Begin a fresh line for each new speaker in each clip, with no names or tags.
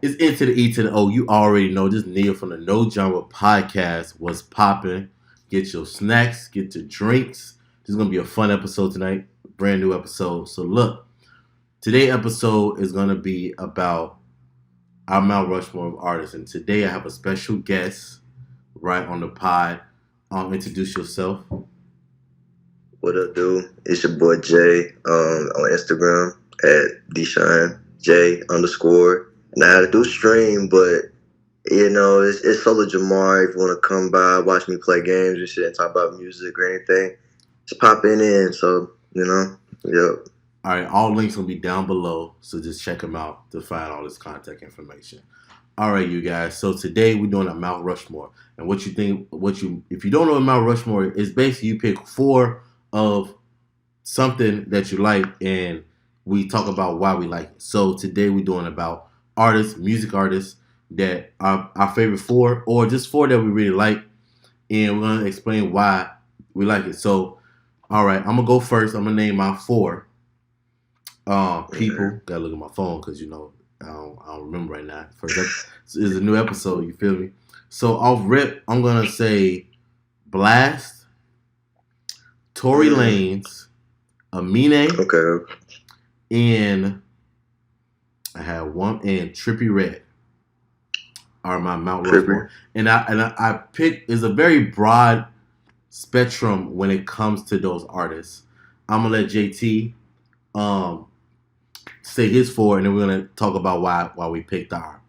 It's into the E to the O. You already know this Neil from the No Genre Podcast was popping. Get your snacks, get your drinks. This is gonna be a fun episode tonight. Brand new episode. So look, today's episode is gonna be about our Mount Rushmore of artists. And today I have a special guest right on the pod. Introduce yourself.
What up, dude? It's your boy Jay on Instagram at Dshine J underscore. And I had to do stream, but it's Solo Jamar. If you want to come by, watch me play games and shit, and talk about music or anything, just pop in. So yep.
All right, all links will be down below, so just check them out to find all this contact information. All right, you guys. So today we're doing a Mount Rushmore, and what you think? If you don't know what Mount Rushmore is, basically you pick four of something that you like, and we talk about why we like it. So today we're doing about artists, music artists that are our favorite four, or just four that we really like, and we're gonna explain why we like it. So, all right, I'm gonna go first. I'm gonna name my four people. Gotta look at my phone because I don't remember right now. First, it's a new episode. You feel me? So off rip, I'm gonna say Blast, Tory Lanez, Amine,
Okay.
and I have one and Trippie Redd are my Mount Rushmore. And I picked is a very broad spectrum when it comes to those artists. I'm gonna let JT say his four, and then we're gonna talk about why we picked our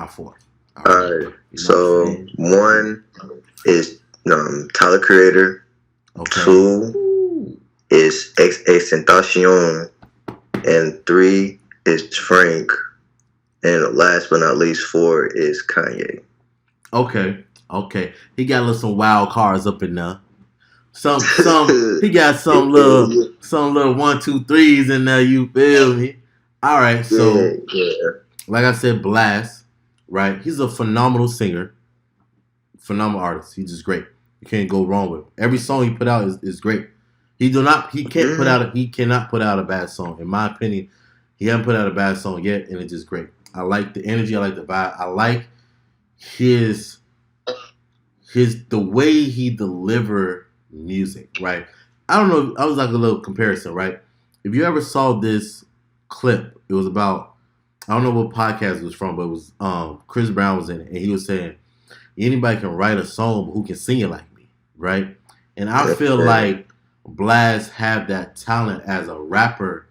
four.
All right. So one is Tyler Creator.
Okay.
Two is Extentacion, and three is Frank, and last but not least, four is Kanye.
Okay. He got some wild cards up in there. Some he got some little 1, 2, 3s in there. You feel me? All right. So like I said, Blast. Right. He's a phenomenal singer, phenomenal artist. He's just great. You can't go wrong with him. Every song he put out is great. He cannot put out a bad song. In my opinion, he hasn't put out a bad song yet, and it's just great. I like the energy. I like the vibe. I like his the way he deliver music. Right. I don't know. I was like a little comparison. Right. If you ever saw this clip, it was about I don't know what podcast it was from, but it was Chris Brown was in it, and he was saying anybody can write a song, but who can sing it like me, right? And I feel like Blast have that talent as a rapper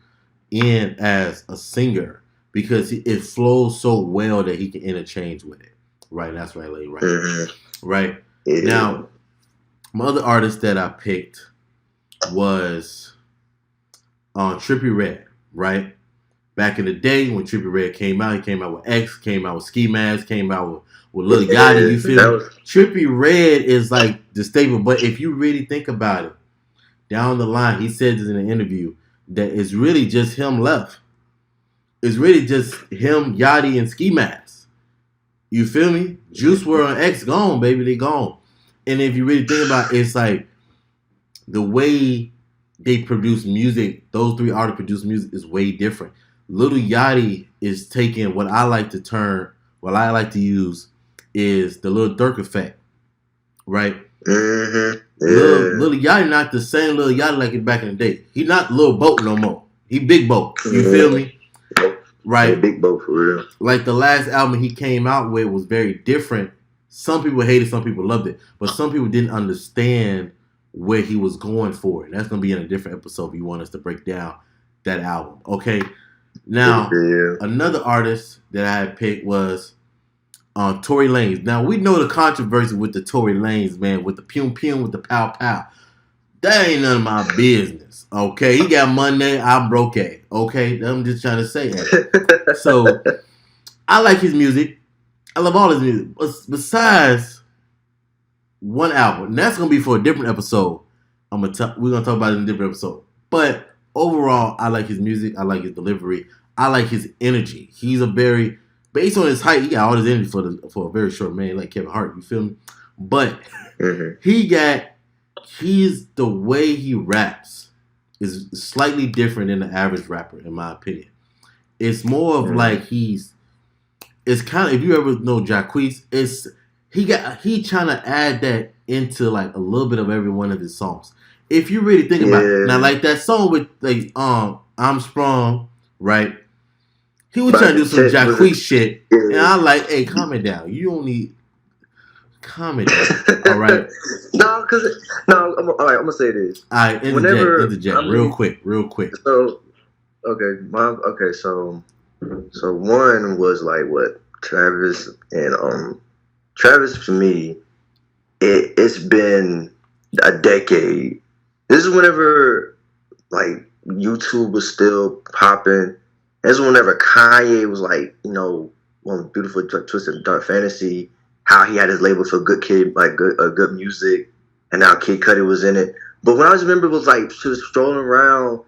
and as a singer because it flows so well that he can interchange with it, right? And that's right, lady, right? Right.
Yeah.
Now, my other artist that I picked was Trippie Redd, right? Back in the day when Trippie Redd came out, he came out with X, came out with Ski Mask, came out with Lil Yachty. You feel me? Trippie Redd is like the staple. But if you really think about it, down the line, he said this in an interview that it's really just him left. It's really just him, Yachty, and Ski Mask. You feel me? Juice WRLD and X gone, baby. They gone. And if you really think about it, it's like the way they produce music, those three artists produce music is way different. Lil Yachty is taking what I like to use is the Lil Durk effect, right?
Mm-hmm.
Yeah. Lil Yachty not the same Lil Yachty like it back in the day. He not Lil Boat no more. He Big Boat. You feel me? Right?
Yeah, Big Boat for real.
Like the last album he came out with was very different. Some people hated, some people loved it, but some people didn't understand where he was going for it. That's gonna be in a different episode if you want us to break down that album. Okay. Now, another artist that I had picked was Tory Lanez. Now, we know the controversy with the Tory Lanez, man, with the pium pium, with the pow pow. That ain't none of my business, okay? He got money, I'm broke, okay? I'm just trying to say that. So, I like his music. I love all his music. Besides one album, and that's going to be for a different episode. We're going to talk about it in a different episode. But overall, I like his music. I like his delivery. I like his energy. He's based on his height, he got all his energy for a very short man like Kevin Hart. You feel me? But he's the way he raps is slightly different than the average rapper, in my opinion. It's more of like it's kind of, if you ever know Jacquees, it's he trying to add that into like a little bit of every one of his songs. If you really think about it, now
Yeah.
like that song with like I'm Sprung, right? He was
But
trying to
the
do some
check was
Jacquees shit, and
yeah.
I like, hey, calm it down. You don't need calm it down. All right.
No, cause no. All right, I'm gonna say this.
I
Whenever
interject,
I mean,
real quick.
so okay, so one was like what Travis and Travis for me. It's been a decade. This is whenever like YouTube was still popping. This is whenever Kanye was like, one beautiful twisted dark fantasy. How he had his label for good kid, like good music, and now Kid Cudi was in it. But when I just remember, it was like just strolling around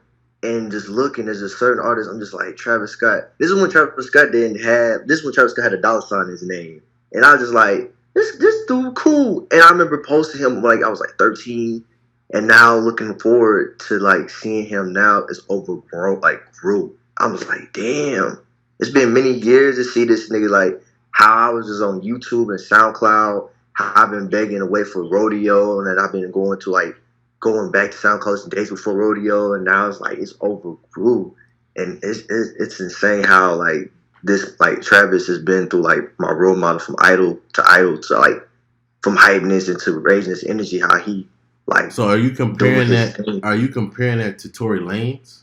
and just looking. There's a certain artist. I'm just like Travis Scott. This is when Travis Scott didn't have. This is when Travis Scott had a dollar sign in his name, and I was just like, this dude cool. And I remember posting him like I was like 13, and now looking forward to like seeing him now is overgrown, like grew. I was like, damn. It's been many years to see this nigga like how I was just on YouTube and SoundCloud, how I've been begging away for rodeo, and then I've been going back to SoundCloud some days before rodeo, and now it's like it's overgrew, and it's insane how like this like Travis has been through like my role model from idol to like from hypeness into raising this energy, how he like.
So are you comparing that?
Thing.
Are you comparing that to Tory Lanez?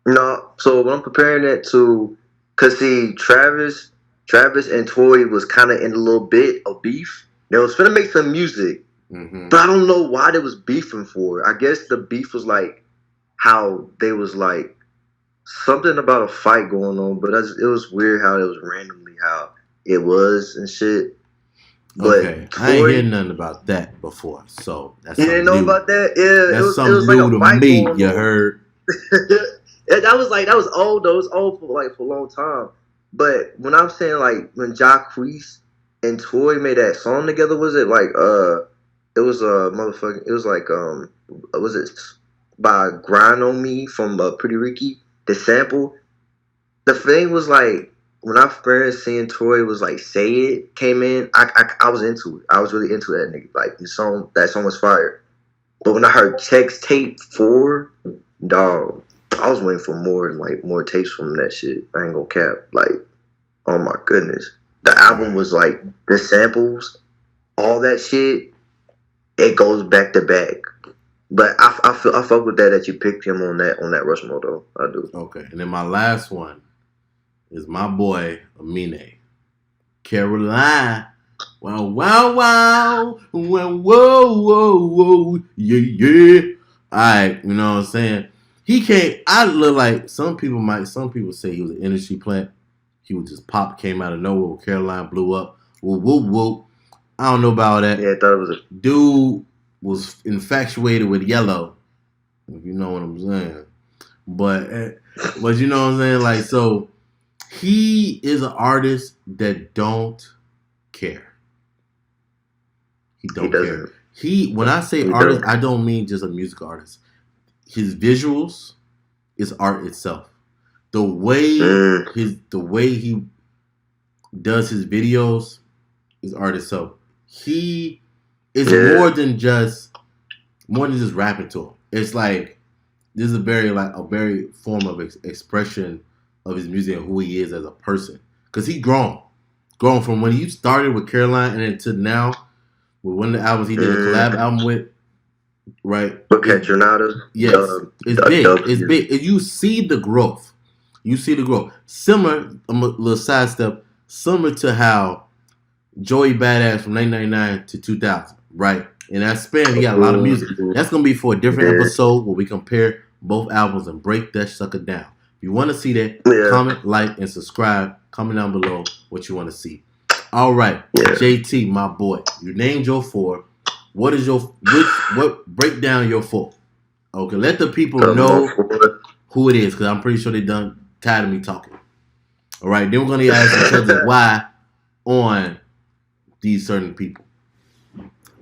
No, so when I'm comparing that to, cause see Travis and Tory was kind of in a little bit of beef. They was gonna make some music, but I don't know why they was beefing for. I guess the beef was like how they was like something about a fight going on, but it was weird how it was randomly how it was and shit. But
okay, I ain't heard nothing about that before, so that's
you didn't know
new.
about that. Yeah,
That's
it was like
new
a
to
fight
me.
going
You
on.
heard?
That was old though. It was old for a long time. But when I'm saying like when Jacquees and Tory made that song together, was it like it was motherfucking, it was like was it by Grind on Me from Pretty Ricky, the sample. The thing was like when I first seen Tory was like Say It came in, I was into it. I was really into that nigga. Like that song was fire. But when I heard Text Tape 4, dog, I was waiting for more tapes from that shit. I ain't gonna cap. Like, oh my goodness. The album was like the samples, all that shit, it goes back to back. But I fuck with that you picked him on that Rushmore though. I do.
Okay. And then my last one is my boy Amine. Caroline. Wow, wow, wow. Well, whoa, whoa, whoa. Yeah, yeah. Alright, you know what I'm saying? He can't. I look like some people say he was an industry plant. He was just came out of nowhere. Caroline blew up. Whoop, whoop, whoop. I don't know about that.
Yeah, I thought it was
dude was infatuated with Yellow. If you know what I'm saying. But you know what I'm saying? Like, so he is an artist that don't care. He don't care. When I say artist, I don't mean just a music artist. His visuals is art itself. The way he does his videos is art itself. He is more than just rapping to him. It's like this is a very form of expression of his music and who he is as a person. Because he grown from when he started with Caroline and then to now with one of the albums he did a collab album with. Right.
Okay, Jornada.
Yes. It's big. It's big. You see the growth. Similar, a little sidestep, similar to how Joey Badass from 1999 to 2000, right? In that span, he got a lot of music. That's going to be for a different episode where we compare both albums and break that sucker down. If you want to see that, comment, like, and subscribe. Comment down below what you want to see. All right. JT, my boy, you named your 4. What break down your 4? Okay, let the people know who it is, because I'm pretty sure they done tired of me talking. All right, then we're going to ask each other why on these certain people.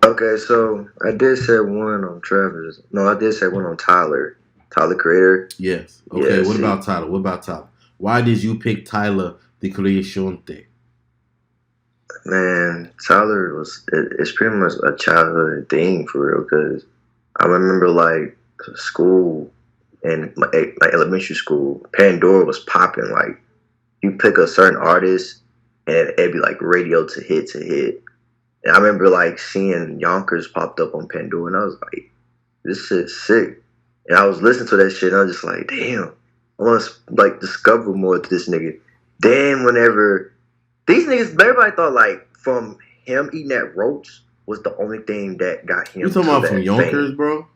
Okay, so I did say one on Travis. No, I did say one on Tyler. Tyler Creator.
Yes. Okay, what about Tyler? Why did you pick Tyler the creacionte.
Man, Tyler it's pretty much a childhood thing for real. Cause I remember like school and my elementary school, Pandora was popping. Like you pick a certain artist, and it'd be like radio to hit to hit. And I remember like seeing Yonkers popped up on Pandora, and I was like, "This shit's sick." And I was listening to that shit, and I was just like, "Damn, I want to like discover more to this nigga." Then whenever these niggas, everybody thought like from him eating that roach was the only thing that got him.
You talking about from Yonkers, bro?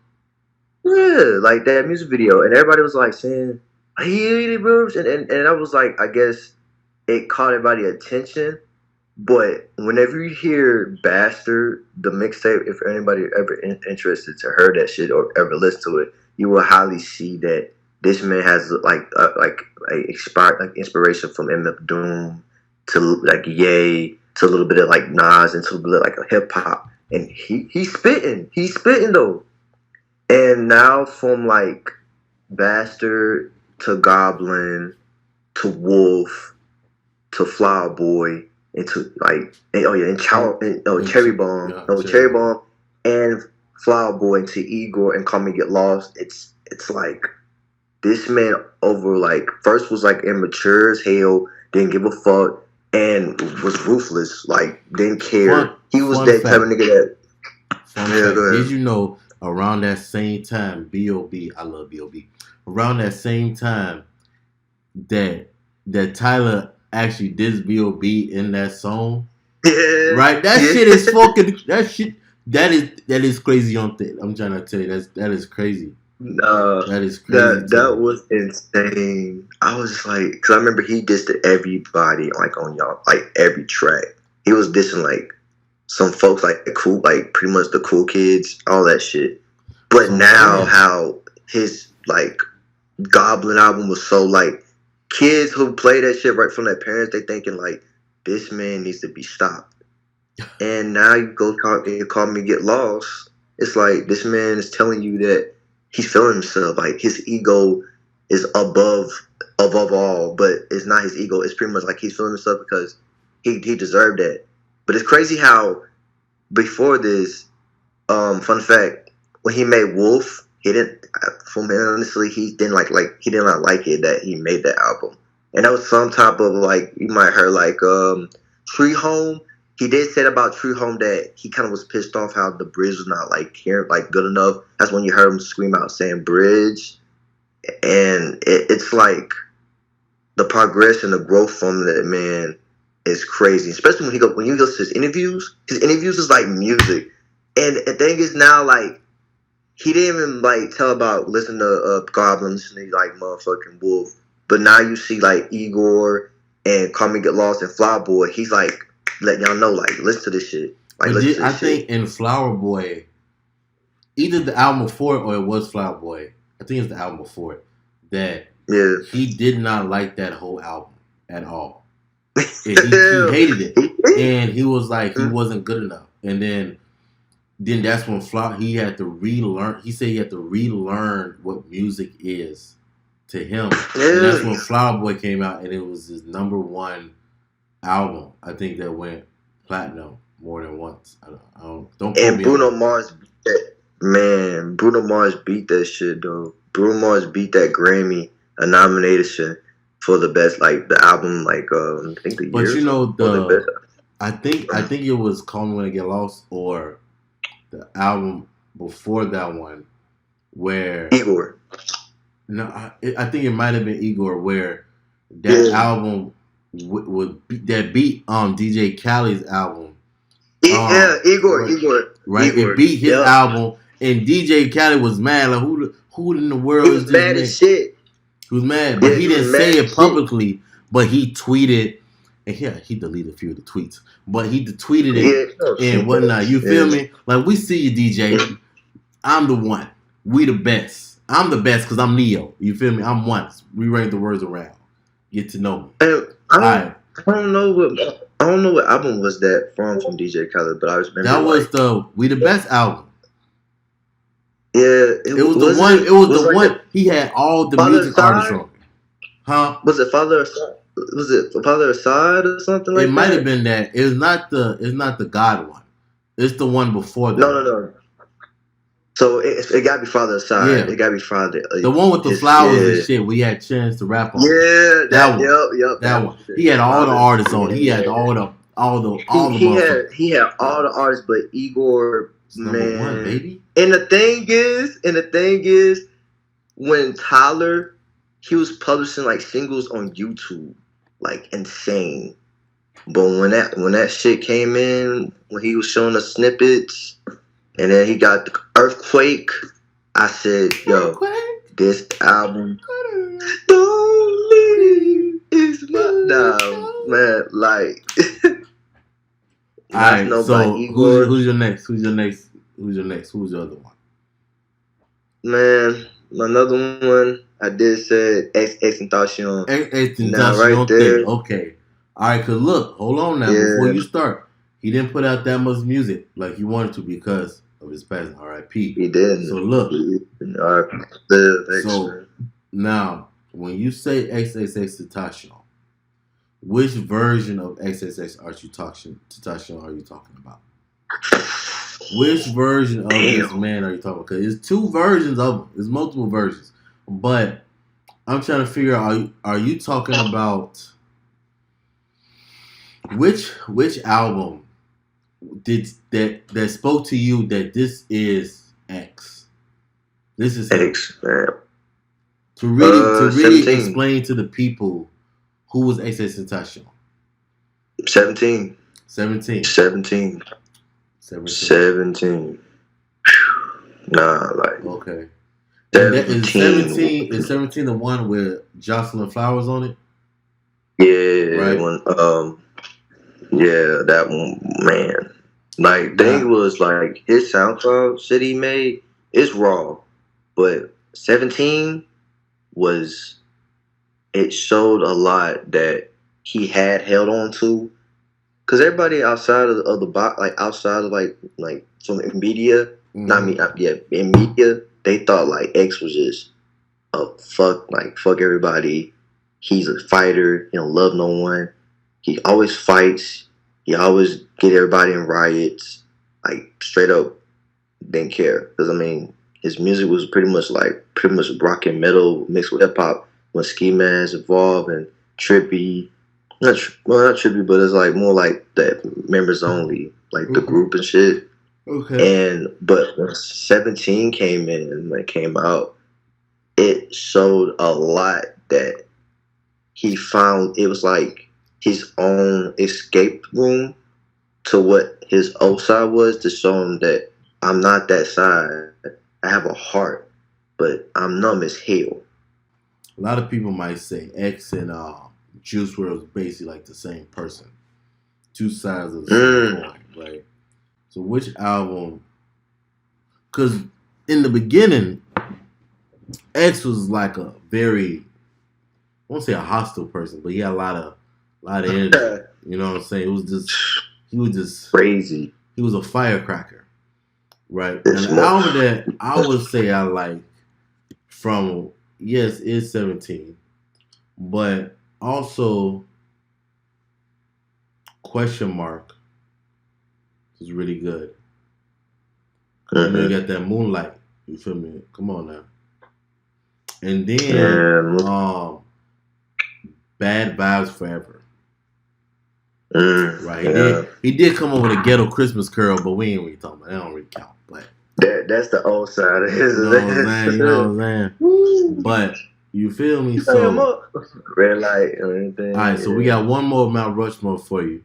Yeah, like that music video, and everybody was like saying he eating roach, and I was like, I guess it caught everybody attention. But whenever you hear Bastard, the mixtape, if anybody ever interested to hear that shit or ever listen to it, you will highly see that this man has like expired like inspiration from MF Doom to like Ye to a little bit of like Nas and to a little bit of like hip hop, and he's spitting though. And now from like Bastard to Goblin to Wolf to Flower Boy into like Cherry Bomb, Cherry Bomb and Flower Boy into Igor and Come and Get Lost. It's like this man over like first was like immature as hell, didn't give a fuck, and was ruthless. Like didn't care. He was that type of nigga that.
Did you know around that same time, B.O.B. I love B.O.B. Around that same time that Tyler actually did B.O.B. in that song.
Yeah.
Right? That shit is fucking that is crazy on thing. I'm trying to tell you that is crazy.
No,
that is crazy.
That was insane. I was just like, because I remember he dissed everybody like on y'all, like every track. He was dissing like some folks like the cool, like pretty much the cool kids, all that shit. But now how his like Goblin album was so like kids who play that shit right from their parents, they thinking like this man needs to be stopped. And now you call me Get Lost. It's like this man is telling you that he's feeling himself. Like his ego is above all, but it's not his ego. It's pretty much like he's feeling himself because he deserved that. But it's crazy how before this, fun fact, when he made Wolf, he didn't. From honestly, he didn't he did not like it that he made that album, and that was some type of like you might heard like Tree Home. He did say about True Home that he kind of was pissed off how the bridge was not like here, like good enough. That's when you heard him scream out saying bridge, and it's like the progression, the growth from that man is crazy. Especially when you listen to his interviews. His interviews is like music, and the thing is now like he didn't even like tell about listening to Goblin, listening to like motherfucking Wolf, but now you see like Igor and Come and Get Lost and Flower Boy. He's like letting y'all know, like, listen to this shit. Like,
I think in Flower Boy, either the album before it or it was Flower Boy. I think it's the album before it that he did not like that whole album at all. He hated it, and he was like he wasn't good enough. And then that's when he had to relearn. He said he had to relearn what music is to him. Yeah. And that's when Flower Boy came out, and it was his number one album. I think that went platinum more than once. Don't.
And Bruno Mars beat that. Man, Bruno Mars beat that shit though. Bruno Mars beat that Grammy nomination for the best, like the album, like I think the year.
But you know the I think it was Call Me When I Get Lost or the album before that one where
Igor.
No, I think it might have been Igor where that album that beat DJ Khaled's album.
Igor.
Right, Igor. It beat his album, and DJ Khaled was mad. Like who in the world is this
mad as shit?
He was mad, but he didn't say it publicly. But he tweeted, and he deleted a few of the tweets, but he tweeted it and whatnot. You feel me? Like we see you, DJ. I'm the one. We the best. I'm the best because I'm Neo. You feel me? I'm one. Rewrite the words around. Get to know me.
I don't know what album was that from DJ Khaled, but I remember
that was the We the Best album.
Yeah,
it was the one. It was the one. He had all the music artists on. Huh?
Was it Father or Son? Was it Father Aside or something
It
like
might have
that?
been that. It's not the God one. It's the one before that.
No. So it got to be Father Aside.
Yeah.
It got to be Father.
The one with the flowers and shit. We had chance to rap on.
Yeah,
that one.
Yep.
That one. He had all the artists on. He had all the
he had all the artists, but Igor,
it's number one, baby.
And the thing is, when Tyler, he was publishing like singles on YouTube, like insane. But when that shit came in, when he was showing us snippets, and then he got the Earthquake, I said, yo, this album, don't leave, is my man, like.
All right, so who's your next? Who's your other one?
Man, another one I did say Extentacion.
Now right there. Okay. All right, cause look, hold on now. Before you start, he didn't put out that much music like he wanted to because of his passing. R.I.P.
He did.
So look.
So
now, when you say XXXTentacion, which version of XXXTentacion are you talking about? Which version of this man are you talking about? Because there's two versions of him. There's multiple versions. But I'm trying to figure out, are you talking about which album did that spoke to you that this is X? This is
X, man.
To really explain to the people who was XXXTentacion.
17. Nah, like
okay. 17. Is 17 the one with Jocelyn Flowers on it?
Yeah, right. Yeah, that one, man. Like, thing was like his SoundCloud shit he made is raw, but 17 was, it showed a lot that he had held on to. Cause everybody outside of the box, like outside of like from media, in media, they thought like X was just fuck everybody. He's a fighter. He don't love no one. He always fights. He always get everybody in riots. Like straight up, didn't care. Cause I mean, his music was pretty much rock and metal mixed with hip hop. When Ski Man's involved and Trippy. Not Trippy, but it's like more like that members only, like the group and shit. Okay. But when 17 came out, it showed a lot that he found. It was like his own escape room to what his old side was, to show him that I'm not that side. I have a heart, but I'm numb as hell.
A lot of people might say X and Juice WRLD was basically like the same person. Two sides of the same coin, right? So which album? Because in the beginning, X was like a very, I won't say a hostile person, but he had a lot of energy. You know what I'm saying? He was just
crazy.
He was a firecracker, right? And the album that I would say I like from, yes, is 17, but also Question Mark is really good. And then you got that Moonlight. You feel me? Come on now. And then Bad Vibes Forever. Right. He did come up with a Ghetto Christmas Carol, but we ain't really talking about that. Don't really count. But
that's the old side of his.
You know what I'm saying? But you feel me? So
red light or anything.
All right, so we got one more Mount Rushmore for you.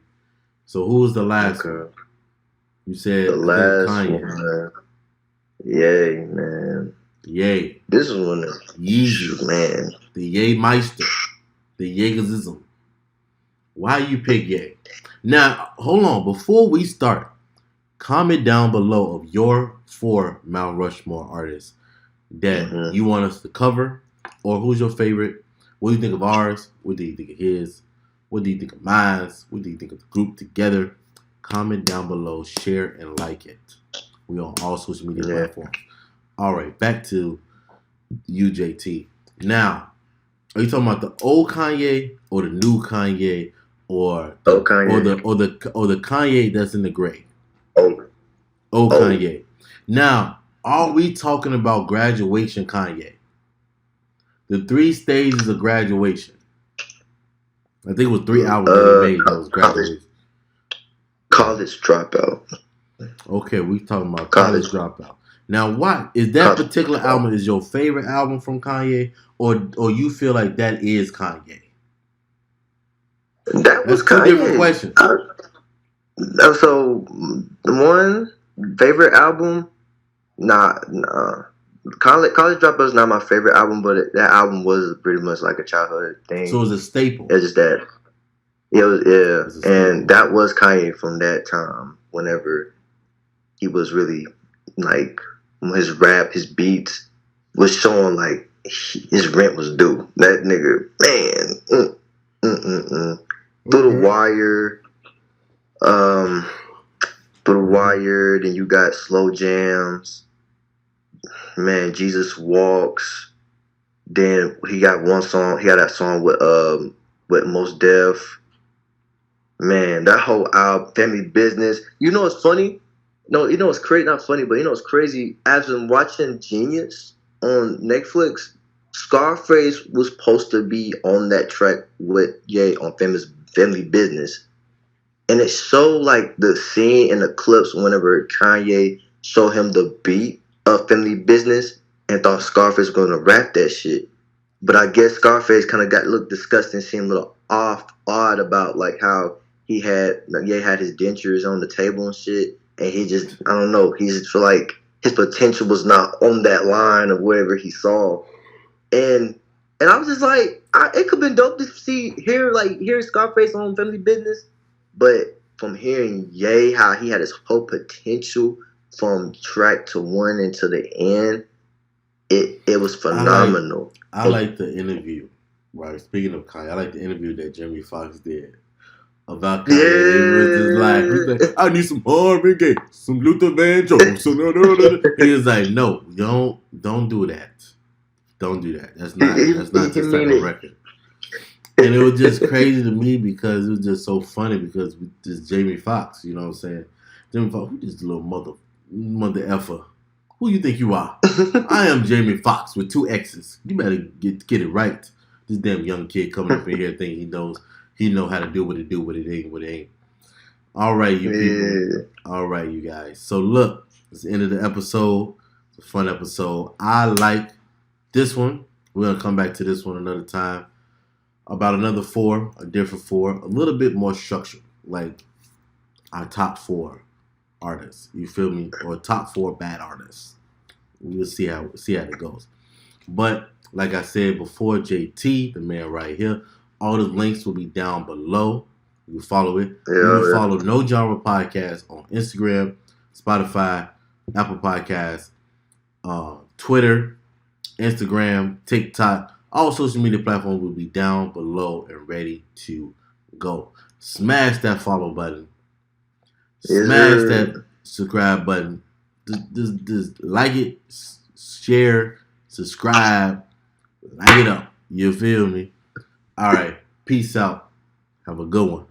So who was the last one? You said
the last one. Yay, man.
Yay.
This is one of
Yeezy,
man.
The Yay Meister. The Yeagerism. Why you pick Yay? Now, hold on. Before we start, comment down below of your 4 Mount Rushmore artists that you want us to cover, or who's your favorite. What do you think of ours? What do you think of his? What do you think of mine? What do you think of the group together? Comment down below, share, and like it. We on all social media platforms. All right, back to UJT. Now, Are you talking about the old Kanye or the new Kanye or
Oh,
the
Kanye.
or the Kanye that's in the grave?
Oh,
Old
oh.
Kanye. Now, are we talking about graduation Kanye? The 3 stages of graduation. I think it was 3 albums that he made that was
College,
graduation.
college dropout.
Okay, we talking about College
College,
Dropout. Now, what is that
college
particular
dropout.
album? Is your favorite album from Kanye, or you feel like that is Kanye?
That was
That's two different
Kanye.
questions.
So the one favorite album, nah. College Dropout is not my favorite album, but that album was pretty much like a childhood
So
thing.
it's a staple.
It's just that it was, yeah,
It's a
and
staple.
that was Kanye from that time. Whenever he was really like his rap, his beats was showing like his rent was due. That nigga, man, through the
Okay.
wire, um, through the wire. Then you got slow jams. Man, Jesus Walks. Then he got one song. He had that song with Most Def. Man, that whole album, Family Business. You know what's funny? No, you know what's crazy? Not funny, but you know what's crazy? As I'm watching Genius on Netflix, Scarface was supposed to be on that track with Ye on Family Business, and it showed like the scene in the clips whenever Kanye showed him the beat of Family Business and thought Scarface was gonna rap that shit. But I guess Scarface kind of got looked disgusting, seemed a little odd about like how Ye had his dentures on the table and shit, and he just I don't know, he just feel like his potential was not on that line of whatever he saw, and I was just like, it could have been dope to hear Scarface on Family Business, but from hearing Ye how he had his whole potential from track to one and to the end, it was phenomenal.
I like the interview. Right. Speaking of Kanye, I like the interview that Jimmy Fox did about Kanye. He was just like, he's like,
Yeah.
I need some Marvin Gaye, some Luther Vandross. He was like, no, don't do that. Don't do that. That's not
He
this type
mean
of
it.
record. And it was just crazy to me because it was just so funny because this Jamie Foxx, you know what I'm saying? Jamie Foxx, who this little mother effer? Who you think you are? I am Jamie Foxx with 2 X's. You better get it right. This damn young kid coming up in here thinking he know how to do what it ain't what it ain't. All right, you people. All right, you guys. So look, it's the end of the episode. It's a fun episode. I like this one. We're gonna come back to this one another time. About another 4, a different 4, a little bit more structured, like our top 4 artists. You feel me? Or top 4 bad artists. We'll see how it goes. But like I said before, JT, the man right here, all the links will be down below. You can follow it. You can follow No Genre Podcast on Instagram, Spotify, Apple Podcasts, Twitter, Instagram, TikTok. All social media platforms will be down below and ready to go. Smash that follow button. Smash that subscribe button. Just like it, share, subscribe, light it up. You feel me? All right. Peace out. Have a good one.